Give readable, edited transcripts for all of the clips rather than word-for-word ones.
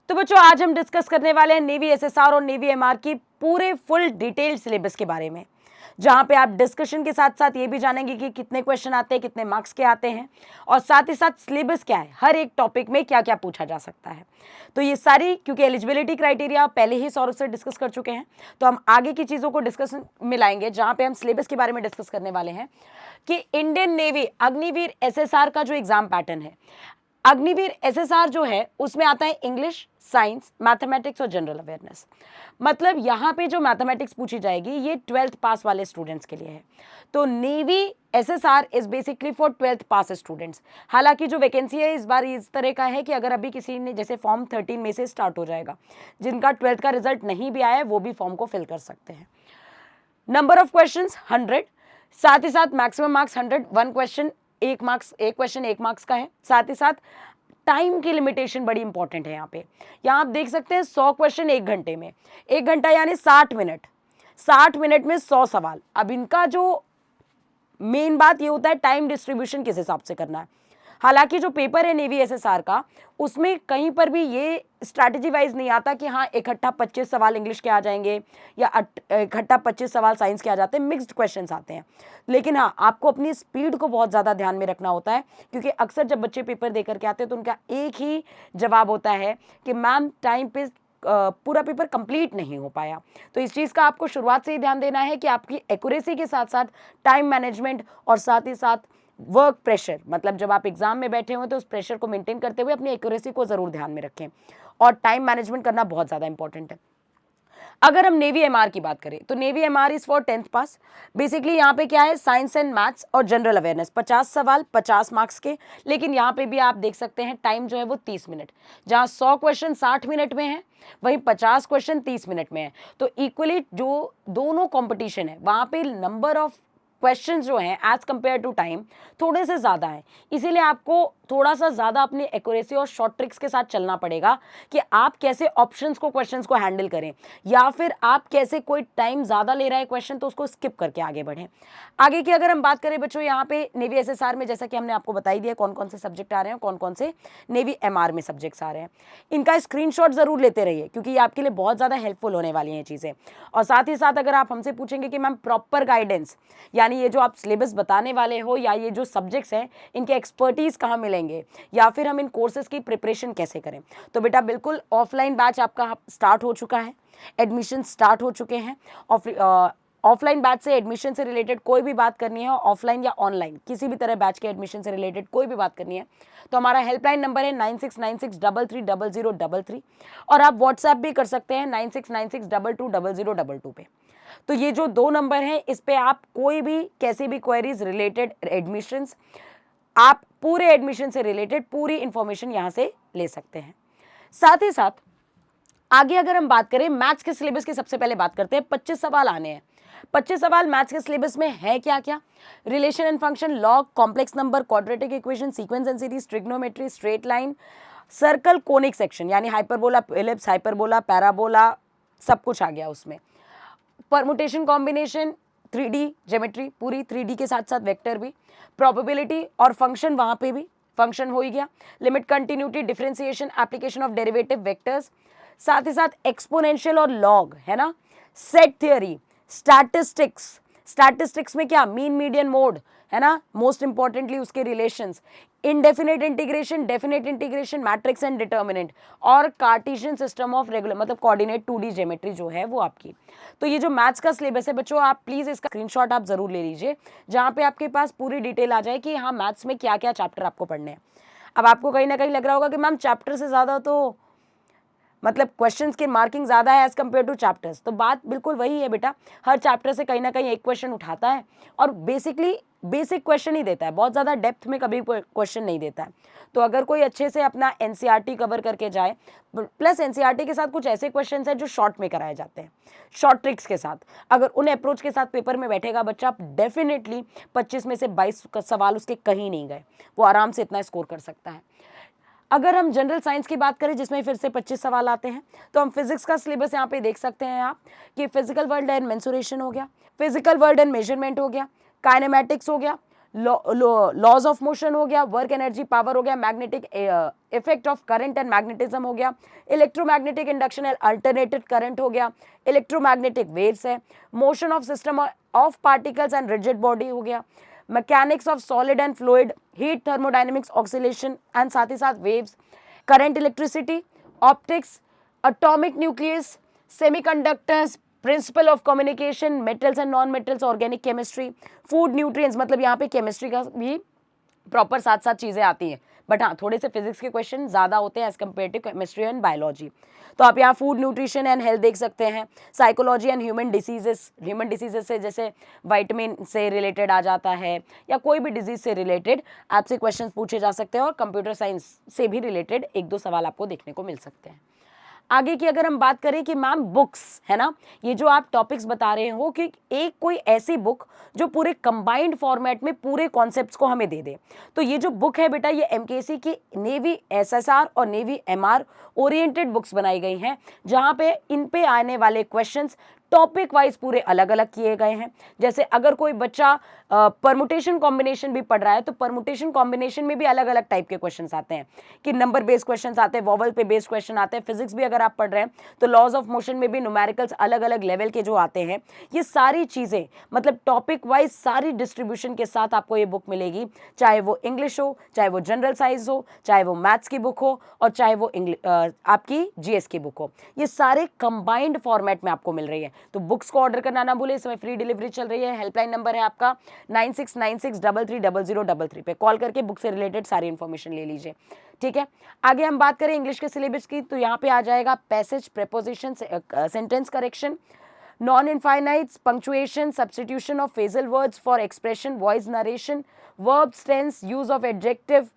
तो बच्चों आज हम डिस्कस करने वाले हैं नेवी एसएसआर और नेवी एमआर की पूरे फुल डिटेल्ड सिलेबस के बारे में, जहां पे आप डिस्कशन के साथ साथ ये भी जानेंगे कि कितने क्वेश्चन आते हैं, कितने मार्क्स के आते हैं और साथ ही साथ सिलेबस क्या है, हर एक टॉपिक में क्या क्या पूछा जा सकता है। तो ये सारी, क्योंकि एलिजिबिलिटी क्राइटेरिया पहले ही सौरभ से डिस्कस कर चुके हैं, तो हम आगे की चीज़ों को डिस्कशन में लाएंगे, जहाँ पे हम सिलेबस के बारे में डिस्कस करने वाले हैं कि इंडियन नेवी अग्निवीर एसएसआर का जो एग्जाम पैटर्न है, अग्निवीर एसएसआर जो है उसमें आता है इंग्लिश, साइंस, मैथमेटिक्स और जनरल अवेयरनेस। मतलब यहाँ पे जो मैथमेटिक्स पूछी जाएगी ये 12th पास वाले स्टूडेंट्स के लिए है। तो navy SSR is basically for 12th pass students. हालांकि जो वैकेंसी है इस बार इस तरह का है कि अगर अभी किसी ने, जैसे फॉर्म 13 में से स्टार्ट हो जाएगा, जिनका 12th का रिजल्ट नहीं भी आया है वो भी फॉर्म को फिल कर सकते हैं। नंबर ऑफ क्वेश्चन 100, साथ ही साथ मैक्सिमम मार्क्स 100, वन क्वेश्चन एक मार्क्स का है। साथ ही साथ टाइम की लिमिटेशन बड़ी इंपॉर्टेंट है। यहाँ आप देख सकते हैं 100 क्वेश्चन 1 घंटे में, 1 घंटा यानी 60 मिनट, 60 मिनट में 100 सवाल। अब इनका जो मेन बात ये होता है टाइम डिस्ट्रीब्यूशन किस हिसाब से करना है। हालांकि जो पेपर है नेवी एसएसआर का, उसमें कहीं पर भी ये स्ट्रैटेजी वाइज नहीं आता कि हाँ इकट्ठा 25 सवाल इंग्लिश के आ जाएंगे या इकट्ठा 25 सवाल साइंस के आ जाते हैं, मिक्स्ड क्वेश्चंस आते हैं। लेकिन हाँ, आपको अपनी स्पीड को बहुत ज़्यादा ध्यान में रखना होता है, क्योंकि अक्सर जब बच्चे पेपर दे करके आते हैं तो उनका एक ही जवाब होता है कि मैम टाइम पे पूरा पेपर कंप्लीट नहीं हो पाया। तो इस चीज़ का आपको शुरुआत से ही ध्यान देना है कि आपकी एक्यूरेसी के साथ साथ टाइम मैनेजमेंट और साथ ही साथ वर्क प्रेशर, मतलब जब आप एग्जाम में बैठे हुए तो उस प्रेशर को मेंटेन करते हुए अपनी एक्यूरेसी को जरूर ध्यान में रखें और टाइम मैनेजमेंट करना बहुत ज़्यादा इंपॉर्टेंट है। अगर हम नेवी एमआर की बात करें तो navy MR is for 10th pass. Basically यहाँ पे क्या है, साइंस एंड मैथ्स और जनरल अवेयरनेस, 50 सवाल 50 मार्क्स के। लेकिन यहाँ पे भी आप देख सकते हैं टाइम जो है वो 30 मिनट, जहाँ 100 क्वेश्चन 60 मिनट में है, वहीं 50 क्वेश्चन 30 मिनट में है। तो इक्वली जो दोनों कॉम्पिटिशन है वहाँ पे नंबर ऑफ क्वेश्चंस जो हैं एज कंपेयर टू टाइम थोड़े से ज़्यादा हैं। इसीलिए आपको थोड़ा सा ज़्यादा अपनी एक्यूरेसी और शॉर्ट ट्रिक्स के साथ चलना पड़ेगा कि आप कैसे ऑप्शंस को, क्वेश्चंस को हैंडल करें, या फिर आप कैसे, कोई टाइम ज़्यादा ले रहा है क्वेश्चन तो उसको स्किप करके आगे बढ़ें। आगे की अगर हम बात करें बच्चों, यहाँ पे नेवी एसएसआर में जैसा कि हमने आपको बताई दिया कौन कौन से सब्जेक्ट आ रहे हैं, कौन कौन से नेवी एमआर में सब्जेक्ट्स आ रहे हैं। इनका स्क्रीनशॉट ज़रूर लेते रहिए, क्योंकि ये आपके लिए बहुत ज़्यादा हेल्पफुल होने वाली हैं चीज़ें। और साथ ही साथ अगर आप हमसे पूछेंगे कि मैम प्रॉपर गाइडेंस, यानी ये जो आप सिलेबस बताने वाले हो या ये जो सब्जेक्ट्स हैं इनके एक्सपर्टीज़ कहाँ मिलेंगे, या फिर हम इन कोर्सेज की प्रिपरेशन कैसे करें, तो बेटा बिल्कुल ऑफलाइन बैच आपका स्टार्ट हो चुका है, एडमिशन स्टार्ट हो चुके हैं। ऑफलाइन बैच से एडमिशन से रिलेटेड कोई भी बात करनी है, ऑफलाइन या ऑनलाइन किसी भी तरह बैच के एडमिशन से रिलेटेड कोई भी बात करनी है, तो हमारा हेल्पलाइन नंबर है 9696330033 और आप व्हाट्सएप भी कर सकते हैं 9696220022 पे। तो ये जो 2 नंबर हैं इस पे आप कोई भी कैसी भी क्वेरीज रिलेटेड एडमिशंस, आप पूरे एडमिशन से रिलेटेड पूरी इंफॉर्मेशन यहाँ से ले सकते हैं। साथ ही साथ आगे अगर हम बात करें मैथ्स के सिलेबस की, सबसे पहले बात करते हैं। 25 सवाल आने हैं। 25 सवाल मैथ्स के सिलेबस में है क्या क्या, relation and function, log, complex number, quadratic equation, sequence and series, trigonometry, straight line, circle, conic section यानी हाइपरबोला, एलिप्स, हाइपरबोला, पैराबोला, सब कुछ आ गया उसमें। परमुटेशन, कॉम्बिनेशन, 3D ज्योमेट्री पूरी 3D के साथ साथ वेक्टर भी, प्रोबेबिलिटी और फंक्शन, वहाँ पे भी फंक्शन हो ही गया, limit, continuity, differentiation, application of derivative vectors, साथ ही साथ एक्सपोनेंशियल और लॉग है ना, सेट थ्योरी, स्टैटिस्टिक्स, स्टैटिस्टिक्स में क्या, मीन, मीडियन, मोड है ना, मोस्ट इंपॉर्टेंटली उसके relations, indefinite integration, definite integration, matrix and determinant और कार्टेशियन सिस्टम ऑफ रेगुलर, मतलब कोऑर्डिनेट 2D ज्योमेट्री जो है वो आपकी। तो ये जो मैथ्स का सिलेबस है बच्चों, आप प्लीज़ इसका स्क्रीनशॉट आप जरूर ले लीजिए, जहाँ पे आपके पास पूरी डिटेल आ जाए कि हाँ मैथ्स में क्या क्या चैप्टर आपको पढ़ने हैं। अब आपको कहीं ना कहीं लग रहा होगा कि मैम चैप्टर से ज़्यादा तो मतलब क्वेश्चंस की मार्किंग ज़्यादा है एज कम्पेयर टू चैप्टर्स, तो बात बिल्कुल वही है बेटा। हर चैप्टर से कहीं ना कहीं एक क्वेश्चन उठाता है और बेसिकली बेसिक क्वेश्चन ही देता है, बहुत ज़्यादा डेप्थ में कभी क्वेश्चन नहीं देता है। तो अगर कोई अच्छे से अपना एनसीईआरटी कवर करके जाए, प्लस एनसीईआरटी के साथ कुछ ऐसे क्वेश्चन हैं जो शॉर्ट में कराए जाते हैं, शॉर्ट ट्रिक्स के साथ, अगर उन अप्रोच के साथ पेपर में बैठेगा बच्चा, डेफिनेटली 25 में से 22 सवाल उसके कहीं नहीं गए, वो आराम से इतना स्कोर कर सकता है। अगर हम जनरल साइंस की बात करें जिसमें फिर से 25 सवाल आते हैं, तो हम फिजिक्स का सिलेबस यहाँ पे देख सकते हैं आप कि फिजिकल वर्ल्ड एंड मेंसुरेशन हो गया, फिजिकल वर्ल्ड एंड मेजरमेंट हो गया, काइनेमैटिक्स हो गया, लॉज ऑफ मोशन हो गया, वर्क एनर्जी पावर हो गया, magnetic effect of current and magnetism हो गया, इलेक्ट्रोमैग्नेटिक इंडक्शन एंड अल्टरनेटेड करंट हो गया, इलेक्ट्रोमैग्नेटिक वेव्स है, motion of system of particles and rigid body हो गया, mechanics of solid and fluid, heat thermodynamics, oscillation and साथ ही साथ waves, current electricity, optics, atomic nucleus, semiconductors, principle of communication, metals and non metals, organic chemistry, food nutrients, मतलब यहाँ पे chemistry का भी proper साथ साथ चीज़ें आती हैं, बट हाँ थोड़े से फिजिक्स के क्वेश्चन ज़्यादा होते हैं as compare to chemistry and biology. तो आप यहाँ फूड न्यूट्रिशन एंड हेल्थ देख सकते हैं, साइकोलॉजी एंड ह्यूमन डिसीजेस से जैसे वाइटामिन से रिलेटेड आ जाता है या कोई भी डिजीज से रिलेटेड आपसे क्वेश्चंस पूछे जा सकते हैं, और कंप्यूटर साइंस से भी रिलेटेड एक दो सवाल आपको देखने को मिल सकते हैं। आगे की अगर हम बात करें कि मैम बुक्स है ना, ये जो आप टॉपिक्स बता रहे हो कि एक कोई ऐसी बुक जो पूरे कंबाइंड फॉर्मेट में पूरे कॉन्सेप्ट्स को हमें दे दे, तो ये जो बुक है बेटा ये एमकेसी की नेवी एसएसआर और नेवी एमआर ओरिएंटेड बुक्स बनाई गई हैं, जहाँ पे इन पे आने वाले क्वेश्चंस टॉपिक वाइज पूरे अलग अलग किए गए हैं। जैसे अगर कोई बच्चा परमुटेशन कॉम्बिनेशन भी पढ़ रहा है तो परमुटेशन कॉम्बिनेशन में भी अलग अलग टाइप के क्वेश्चंस आते हैं कि नंबर बेस्ड क्वेश्चंस आते हैं, वॉवल पे बेस्ड क्वेश्चन आते हैं। फिजिक्स भी अगर आप पढ़ रहे हैं तो लॉज ऑफ मोशन में भी न्यूमेरिकल्स अलग अलग लेवल के जो आते हैं। ये सारी चीज़ें मतलब टॉपिक वाइज सारी डिस्ट्रीब्यूशन के साथ आपको ये बुक मिलेगी, चाहे वो इंग्लिश हो, चाहे वो जनरल साइंस हो, चाहे वो मैथ्स की बुक हो और चाहे वो आपकी जीएस की बुक हो। ये सारे कंबाइंड फॉर्मेट में आपको मिल रही है। तो बुक्स को ऑर्डर करना ना भूले, इस समय फ्री डिलीवरी चल रही है। हेल्पलाइन नंबर है आपका 9696330033 पे कॉल करके बुक से रिलेटेड सारी इन्फॉर्मेशन ले लीजिए, ठीक है। आगे हम बात करें इंग्लिश के सिलेबस की, तो यहाँ पे आ जाएगा passage, preposition, sentence correction, non infinitives, punctuation, substitution of phrasal words for expression, voice narration, verbs, tense, use of adjective,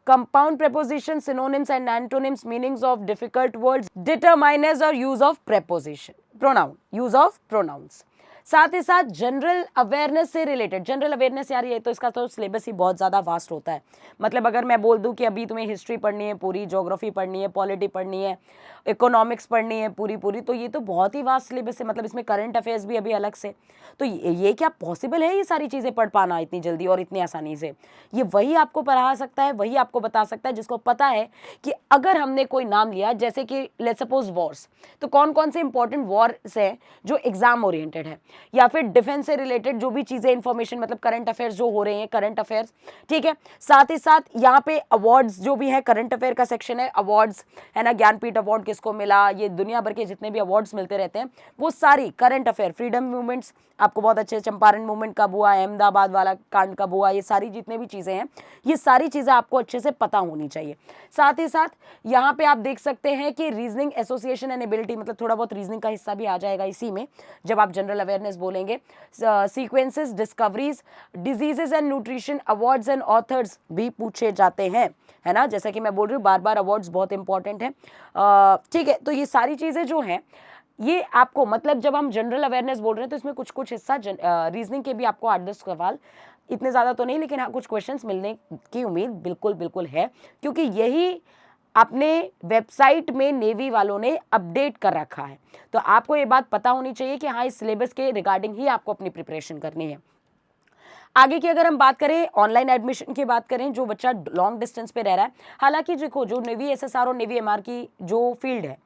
compound prepositions, synonyms and antonyms, meanings of difficult words, determiners और use of preposition, pronoun, use of pronouns। साथ ही साथ general awareness से related, general awareness यार ये तो इसका तो syllabus ही बहुत ज़्यादा वास्ट होता है। मतलब अगर मैं बोल दूं कि अभी तुम्हें हिस्ट्री पढ़नी है पूरी, ज्योग्राफी पढ़नी है, पॉलिटी पढ़नी है, इकोनॉमिक्स पढ़नी है पूरी, तो ये तो बहुत ही वास्ट सिलेबस है। मतलब इसमें करंट अफेयर्स भी अभी अलग से, तो ये क्या पॉसिबल है ये सारी चीज़ें पढ़ पाना इतनी जल्दी और इतनी आसानी से? ये वही आपको पढ़ा सकता है, वही आपको बता सकता है जिसको पता है कि अगर हमने कोई नाम लिया, जैसे कि लेट्स सपोज वॉर्स, तो कौन कौन से इंपॉर्टेंट वॉर्स हैं जो एग्जाम ओरिएंटेड है, या फिर डिफेंस से रिलेटेड जो भी चीज़ें इंफॉर्मेशन, मतलब करंट अफेयर्स जो हो रहे हैं, करंट अफेयर्स, ठीक है। साथ ही साथ यहाँ पे अवार्ड्स जो भी है, करंट अफेयर का सेक्शन है, अवार्ड्स है ना, ज्ञानपीठ अवार्ड किसको मिला, ये दुनिया भर के जितने भी अवार्ड्स मिलते रहते हैं वो सारी करंट अफेयर, फ्रीडम मूवमेंट्स आपको बहुत अच्छे, चंपारण मूवमेंट कब हुआ, अहमदाबाद वाला कांड कब हुआ, ये सारी जितने भी चीज़ें हैं ये सारी चीज़ें आपको अच्छे से पता होनी चाहिए। साथ ही साथ यहाँ पे आप देख सकते हैं कि रीजनिंग, एसोसिएशन एंड एबिलिटी, मतलब थोड़ा बहुत रीजनिंग का हिस्सा भी आ जाएगा इसी में जब आप जनरल अवेयरनेस बोलेंगे। Sequences, discoveries, diseases and nutrition, awards and authors भी पूछे जाते हैं, है ना। जैसा कि मैं बोल रही हूँ बार बार अवार्ड्स बहुत इंपॉर्टेंट है, ठीक है। तो ये सारी चीज़ें जो हैं ये आपको, मतलब जब हम जनरल अवेयरनेस बोल रहे हैं तो इसमें कुछ कुछ हिस्सा रीजनिंग के भी आपको 8-10 सवाल, इतने ज़्यादा तो नहीं लेकिन हाँ कुछ क्वेश्चंस मिलने की उम्मीद बिल्कुल है, क्योंकि यही अपने वेबसाइट में नेवी वालों ने अपडेट कर रखा है। तो आपको ये बात पता होनी चाहिए कि हाँ इस सिलेबस के रिगार्डिंग ही आपको अपनी प्रिपरेशन करनी है। आगे की अगर हम बात करें, ऑनलाइन एडमिशन की बात करें, जो बच्चा लॉन्ग डिस्टेंस पे रह रहा है, हालांकि देखो जो नेवी एसएसआर और नेवी एमआर की जो फील्ड है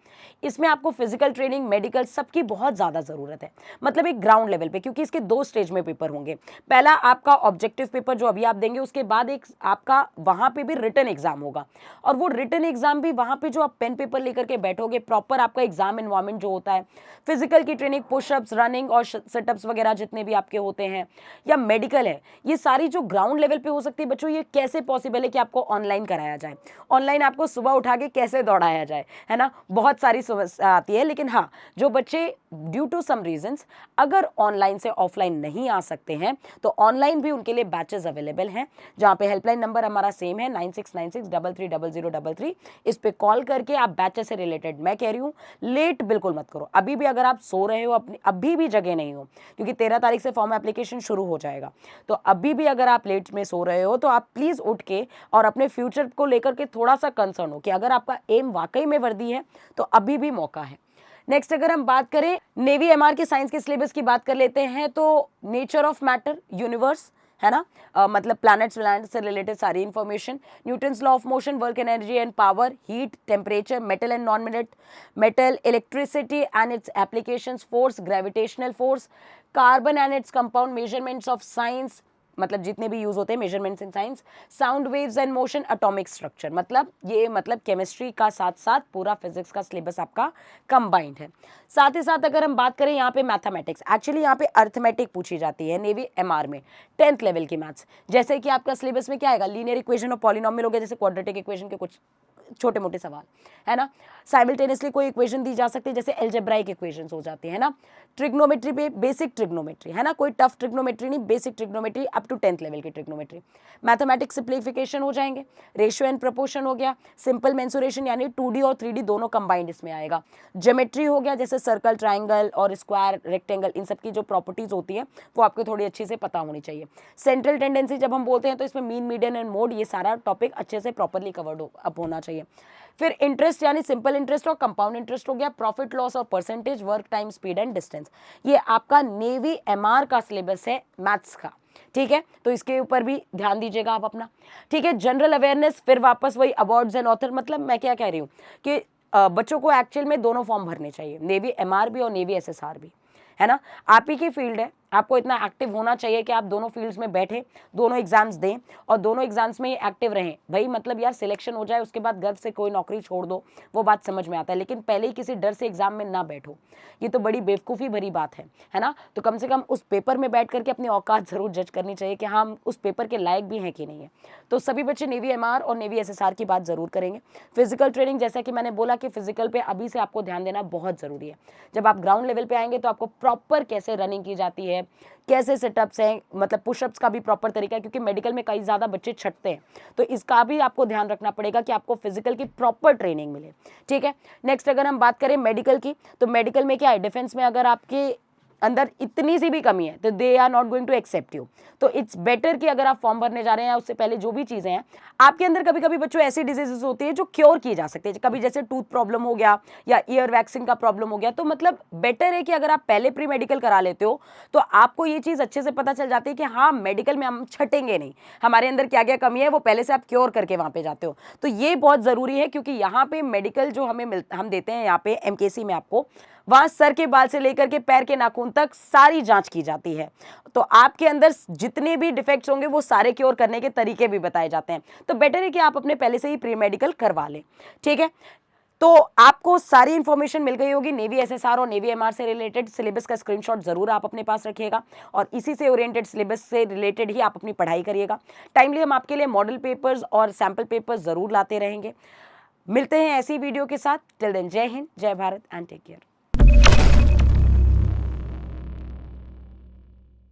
इसमें आपको फिजिकल ट्रेनिंग, मेडिकल सबकी बहुत ज़्यादा ज़रूरत है, मतलब एक ग्राउंड लेवल पे, क्योंकि इसके 2 स्टेज में पेपर होंगे। पहला आपका ऑब्जेक्टिव पेपर जो अभी आप देंगे, उसके बाद एक आपका वहाँ पे भी रिटन एग्जाम होगा, और वो रिटन एग्जाम भी वहाँ पे जो आप पेन पेपर लेकर के बैठोगे, प्रॉपर आपका एग्जाम एनवायरनमेंट जो होता है, फिजिकल की ट्रेनिंग, पुशअप्स, रनिंग और सेटअप्स वगैरह जितने भी आपके होते हैं, या मेडिकल है, ये सारी जो ग्राउंड लेवल पे हो सकती है बच्चों, ये कैसे पॉसिबल है कि आपको ऑनलाइन कराया जाए, ऑनलाइन आपको सुबह उठा के कैसे दौड़ाया जाए, है ना। बहुत सारी समस्या आती है, लेकिन हाँ जो बच्चे ड्यू टू सम रीजंस अगर ऑनलाइन से ऑफलाइन नहीं आ सकते हैं तो ऑनलाइन भी उनके लिए बैचेस अवेलेबल हैं, जहाँ पे हेल्पलाइन नंबर हमारा सेम है 9696330033। इस पे कॉल करके आप बैचेस से रिलेटेड, मैं कह रही हूँ लेट बिल्कुल मत करो। अभी भी अगर आप सो रहे हो, अपनी अभी भी जगह नहीं हो, क्योंकि 13 तारीख से फॉर्म एप्लीकेशन शुरू हो जाएगा, तो अभी भी अगर आप लेट में सो रहे हो तो आप प्लीज़ उठ के और अपने फ्यूचर को लेकर के थोड़ा सा कंसर्न हो कि अगर आपका एम वाकई में वर्दी है तो अभी भी मौका है। नेक्स्ट अगर हम बात करें नेवी एमआर के साइंस के सिलेबस की बात कर लेते हैं, तो नेचर ऑफ मैटर, यूनिवर्स, है ना, मतलब प्लैनेट्स प्लैनेट से रिलेटेड सारी information, Newton's law of motion, work energy and power, heat, temperature, metal and non metal, electricity and it's applications, force, gravitational force, carbon and its compound, measurements of science, मतलब जितने भी use होते हैं measurements in science, sound waves and motion, atomic structure, मतलब ये मतलब chemistry का साथ साथ पूरा फिजिक्स का सिलेबस आपका कंबाइंड है। साथ ही साथ अगर हम बात करें यहाँ पे मैथमेटिक्स, एक्चुअली यहाँ पे अर्थमेटिक पूछी जाती है नेवी एमआर में, 10th लेवल की मैथ्स, जैसे कि आपका सिलेबस में क्या आएगा, लीनियर इक्वेशन और पॉलिनोमियल हो गया, जैसे क्वाड्रेटिक इक्वेशन के कुछ छोटे मोटे सवाल, है ना, साइमल्टेनियसली कोई इक्वेशन दी जा सकती है जैसे एल्जेब्राइक इक्वेशंस हो जाती है ना, ट्रिग्नोमेट्री पे बेसिक ट्रिग्नोमेट्री, है ना, कोई टफ ट्रिग्नोमेट्री नहीं, basic trigonometry up to 10th level की ट्रिग्नोमेट्री, मैथमेटिक्स सिंप्लीफिकेशन हो जाएंगे, रेशियो एंड प्रोपोर्शन हो गया, सिंपल मेंसुरेशन यानी 2D और 3D दोनों कंबाइंड इसमें आएगा, ज्योमेट्री हो गया जैसे सर्कल, ट्राइंगल और स्क्वायर, रेक्टेंगल, इन सब की जो प्रॉपर्टीज होती है वो आपको थोड़ी अच्छे से पता होनी चाहिए। सेंट्रल टेंडेंसी जब हम बोलते हैं तो इसमें मीन, मीडियन एंड मोड, ये सारा टॉपिक अच्छे से प्रॉपरली कवर्ड अप होना चाहिए। फिर इंटरेस्ट यानी सिंपल इंटरेस्ट और कंपाउंड इंटरेस्ट हो गया, प्रॉफिट लॉस और percentage, work time, speed and distance, ये आपका नेवी एमआर का सिलेबस है मैथ्स का, ठीक है, तो इसके ऊपर भी ध्यान दीजिएगा आप अपना, ठीक है। जनरल अवेयरनेस, फिर वापस वही अवार्ड्स एंड ऑथर, मतलब मैं क्या कह रही हूँ कि बच्चों को एक्चुअल में दोनों फॉर्म भरने चाहिए, नेवी एमआर भी और नेवी एसएसआर भी, है ना, आप ही की फील्ड है, आपको इतना एक्टिव होना चाहिए कि आप दोनों फील्ड्स में बैठे, दोनों एग्जाम्स दें और दोनों एग्जाम्स में ही एक्टिव रहें। भाई मतलब यार सिलेक्शन हो जाए उसके बाद गर्व से कोई नौकरी छोड़ दो, वो बात समझ में आता है, लेकिन पहले ही किसी डर से एग्जाम में ना बैठो, ये तो बड़ी बेवकूफ़ी भरी बात है ना। तो कम से कम उस पेपर में बैठ करके अपनी औकात ज़रूर जज करनी चाहिए कि हाँ हम उस पेपर के लायक भी हैं कि नहीं है। तो सभी बच्चे नेवी एमआर और नेवी एसएसआर की बात ज़रूर करेंगे। फिजिकल ट्रेनिंग, जैसा कि मैंने बोला कि फिजिकल पे अभी से आपको ध्यान देना बहुत ज़रूरी है। जब आप ग्राउंड लेवल पे आएंगे तो आपको प्रॉपर कैसे रनिंग की जाती है, कैसे सेटअप्स हैं, मतलब पुशअप्स का भी प्रॉपर तरीका है, क्योंकि मेडिकल में कई ज़्यादा बच्चे छटते हैं, तो इसका भी आपको ध्यान रखना पड़ेगा कि आपको फिजिकल की प्रॉपर ट्रेनिंग मिले, ठीक है। नेक्स्ट अगर हम बात करें मेडिकल की, तो मेडिकल में क्या है, डिफेंस में अगर आपके अंदर इतनी सी भी कमी है तो they are not going to accept you. तो इट्स बेटर कि अगर आप फॉर्म भरने जा रहे हैं या उससे पहले जो भी चीज़ें हैं आपके अंदर, कभी कभी बच्चों ऐसी डिजीजेस होती है जो क्योर की जा सकती है, कभी जैसे टूथ प्रॉब्लम हो गया या ईयर वैक्सिंग का प्रॉब्लम हो गया, तो मतलब बेटर है कि अगर आप पहले प्री मेडिकल करा लेते हो तो आपको ये चीज़ अच्छे से पता चल जाती है कि हाँ मेडिकल में हम छटेंगे नहीं, हमारे अंदर क्या क्या कमी है वो पहले से आप क्योर करके वहाँ पे जाते हो। तो ये बहुत ज़रूरी है, क्योंकि यहाँ पे मेडिकल जो हम देते हैं यहाँ पे एमकेसी में, आपको वहाँ सर के बाल से लेकर के पैर के नाखून तक सारी जांच की जाती है, तो आपके अंदर जितने भी डिफेक्ट्स होंगे वो सारे क्योर करने के तरीके भी बताए जाते हैं। तो बेटर है कि आप अपने पहले से ही प्री मेडिकल करवा लें, ठीक है। तो आपको सारी इंफॉर्मेशन मिल गई होगी नेवी एसएसआर और नेवी एमआर से रिलेटेड। सिलेबस का स्क्रीनशॉट जरूर आप अपने पास रखिएगा और इसी से ओरिएंटेड सिलेबस से रिलेटेड ही आप अपनी पढ़ाई करिएगा। टाइमली हम आपके लिए मॉडल पेपर्स और सैम्पल पेपर्स जरूर लाते रहेंगे। मिलते हैं ऐसी वीडियो के साथ। टिल देन जय हिंद, जय भारत एंड टेक केयर।